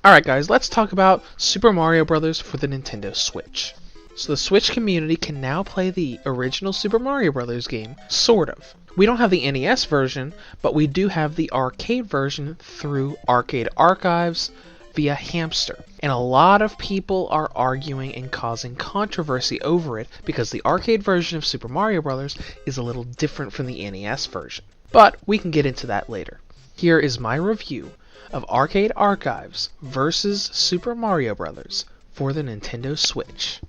Alright guys, let's talk about Super Mario Bros. For the Nintendo Switch. So the Switch community can now play the original Super Mario Bros. Game, sort of. We don't have the NES version, but we do have the arcade version through Arcade Archives via Hamster. And a lot of people are arguing and causing controversy over it because the arcade version of Super Mario Bros. Is a little different from the NES version. But we can get into that later. Here is my review of Arcade Archives versus Super Mario Bros. For the Nintendo Switch.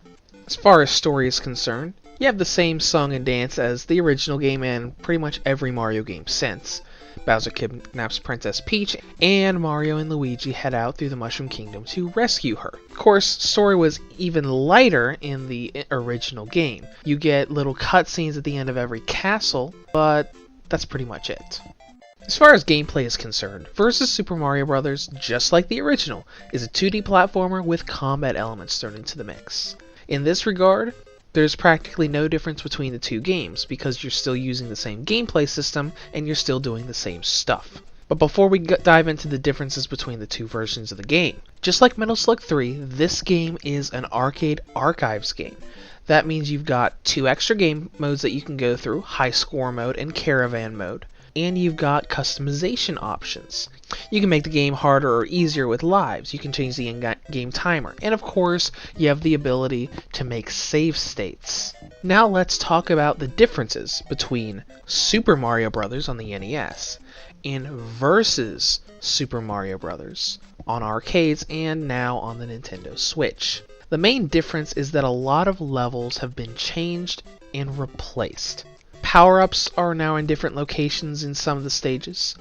As far as story is concerned, you have the same song and dance as the original game and pretty much every Mario game since. Bowser kidnaps Princess Peach, and Mario and Luigi head out through the Mushroom Kingdom to rescue her. Of course, story was even lighter in the original game. You get little cutscenes at the end of every castle, but that's pretty much it. As far as gameplay is concerned, Versus Super Mario Bros., just like the original, is a 2D platformer with combat elements thrown into the mix. In this regard, there's practically no difference between the two games because you're still using the same gameplay system and you're still doing the same stuff. But before we dive into the differences between the two versions of the game, just like Metal Slug 3, this game is an Arcade Archives game. That means you've got 2 extra game modes that you can go through, High Score mode and Caravan mode. And you've got customization options. You can make the game harder or easier with lives. You can change the in-game timer. And of course, you have the ability to make save states. Now let's talk about the differences between Super Mario Bros. On the NES and Versus Super Mario Bros. On arcades and now on the Nintendo Switch. The main difference is that a lot of levels have been changed and replaced. Power-ups are now in different locations in some of the stages.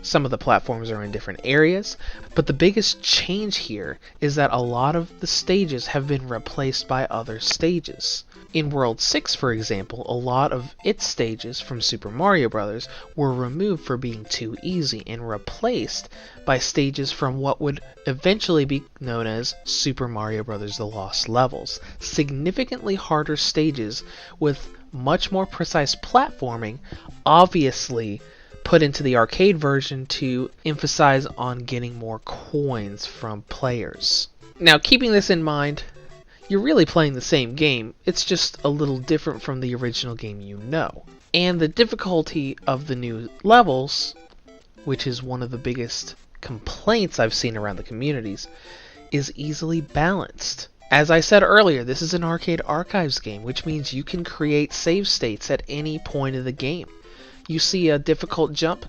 Some of the platforms are in different areas. But the biggest change here is that a lot of the stages have been replaced by other stages. In World 6, for example, a lot of its stages from Super Mario Bros. Were removed for being too easy and replaced by stages from what would eventually be known as Super Mario Bros. The Lost Levels. Significantly harder stages with much more precise platforming, obviously put into the arcade version to emphasize on getting more coins from players. Now, keeping this in mind, you're really playing the same game, it's just a little different from the original game you know. And the difficulty of the new levels, which is one of the biggest complaints I've seen around the communities, is easily balanced. As I said earlier, this is an Arcade Archives game, which means you can create save states at any point of the game. You see a difficult jump?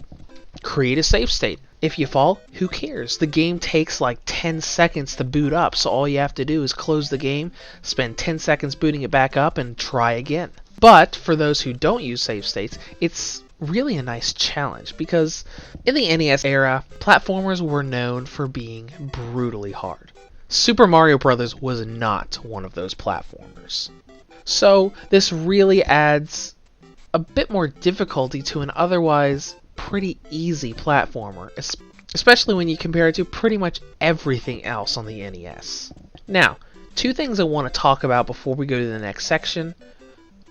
Create a save state. If you fall, who cares? The game takes like 10 seconds to boot up, so all you have to do is close the game, spend 10 seconds booting it back up, and try again. But for those who don't use save states, it's really a nice challenge because in the NES era, platformers were known for being brutally hard. Super Mario Bros. Was not one of those platformers. So this really adds a bit more difficulty to an otherwise pretty easy platformer, especially when you compare it to pretty much everything else on the NES. Now, 2 things I want to talk about before we go to the next section.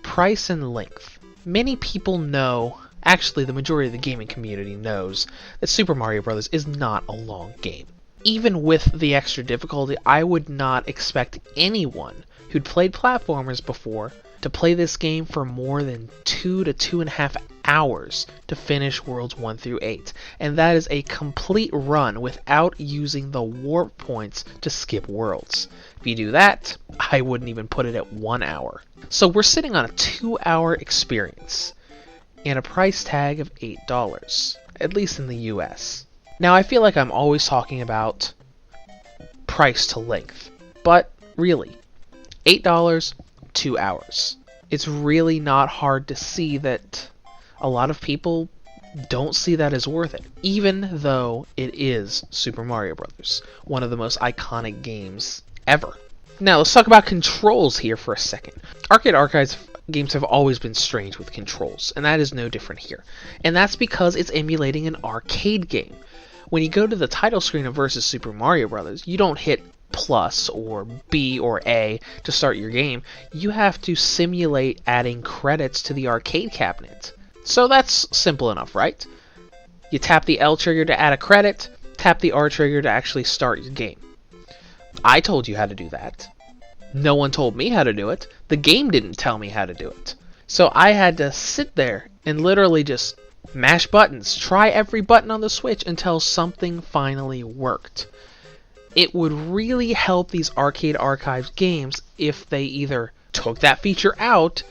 Price and length. Many people know, actually the majority of the gaming community knows, that Super Mario Bros. Is not a long game. Even with the extra difficulty, I would not expect anyone who'd played platformers before to play this game for more than 2 to 2.5 hours to finish Worlds 1 through 8. And that is a complete run without using the warp points to skip worlds. If you do that, I wouldn't even put it at 1 hour. So we're sitting on a 2-hour experience and a price tag of $8, at least in the US. Now, I feel like I'm always talking about price to length, but really, $8, 2 hours. It's really not hard to see that a lot of people don't see that as worth it, even though it is Super Mario Bros., one of the most iconic games ever. Now, let's talk about controls here for a second. Arcade Archives games have always been strange with controls, and that is no different here. And that's because it's emulating an arcade game. When you go to the title screen of Versus Super Mario Bros., you don't hit plus or B or A to start your game. You have to simulate adding credits to the arcade cabinet. So that's simple enough, right? You tap the L trigger to add a credit, tap the R trigger to actually start your game. I told you how to do that. No one told me how to do it. The game didn't tell me how to do it. So I had to sit there and literally just mash buttons, try every button on the Switch until something finally worked. It would really help these Arcade Archives games if they either took that feature out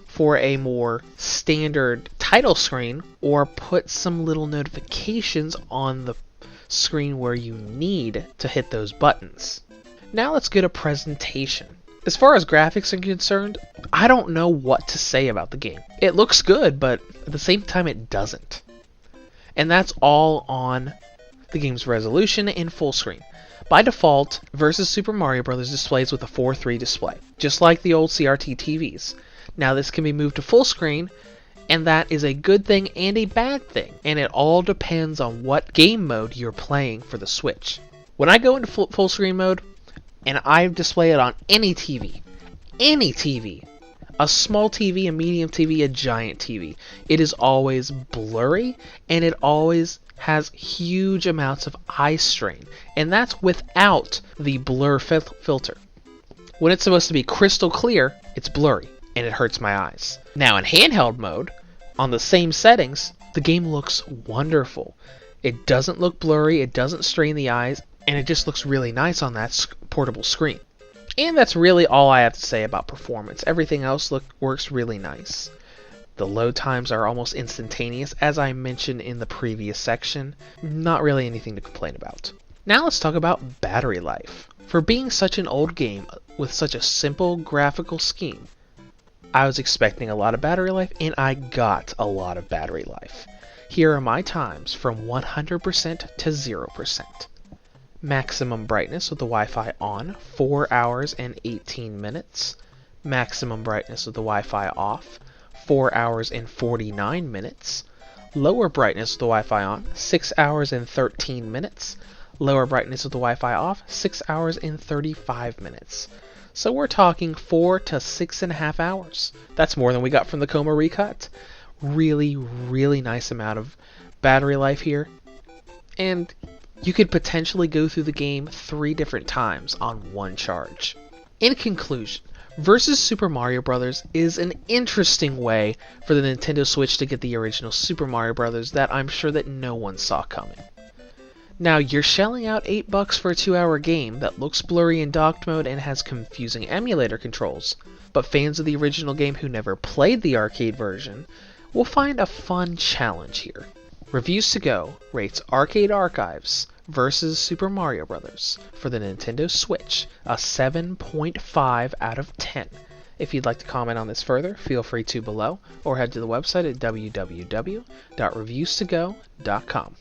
for a more standard title screen or put some little notifications on the screen where you need to hit those buttons. Now let's get a presentation. As far as graphics are concerned, I don't know what to say about the game. It looks good, but at the same time it doesn't. And that's all on the game's resolution and full screen. By default, Versus Super Mario Bros. Displays with a 4:3 display, just like the old CRT TVs. Now this can be moved to full screen, and that is a good thing and a bad thing, and it all depends on what game mode you're playing for the Switch. When I go into full screen mode, and I display it on any TV, a small TV, a medium TV, a giant TV, it is always blurry, and it always has huge amounts of eye strain, and that's without the blur filter. When it's supposed to be crystal clear, it's blurry, and it hurts my eyes. Now in handheld mode, on the same settings, the game looks wonderful. It doesn't look blurry, it doesn't strain the eyes, and it just looks really nice on that portable screen. And that's really all I have to say about performance. Everything else works really nice. The load times are almost instantaneous, as I mentioned in the previous section. Not really anything to complain about. Now let's talk about battery life. For being such an old game with such a simple graphical scheme, I was expecting a lot of battery life, and I got a lot of battery life. Here are my times from 100% to 0%. Maximum brightness with the Wi-Fi on, 4 hours and 18 minutes. Maximum brightness with the Wi-Fi off, 4 hours and 49 minutes. Lower brightness with the Wi-Fi on, 6 hours and 13 minutes. Lower brightness with the Wi-Fi off, 6 hours and 35 minutes. So we're talking 4 to 6.5 hours. That's more than we got from the Coma recut. Really, really nice amount of battery life here. And you could potentially go through the game 3 different times on one charge. In conclusion, Versus Super Mario Bros. Is an interesting way for the Nintendo Switch to get the original Super Mario Bros. That I'm sure that no one saw coming. Now, you're shelling out $8 for a 2-hour game that looks blurry in docked mode and has confusing emulator controls, but fans of the original game who never played the arcade version will find a fun challenge here. Reviews to Go rates Arcade Archives Versus Super Mario Bros. For the Nintendo Switch a 7.5 out of 10. If you'd like to comment on this further, feel free to below, or head to the website at www.reviewstogo.com.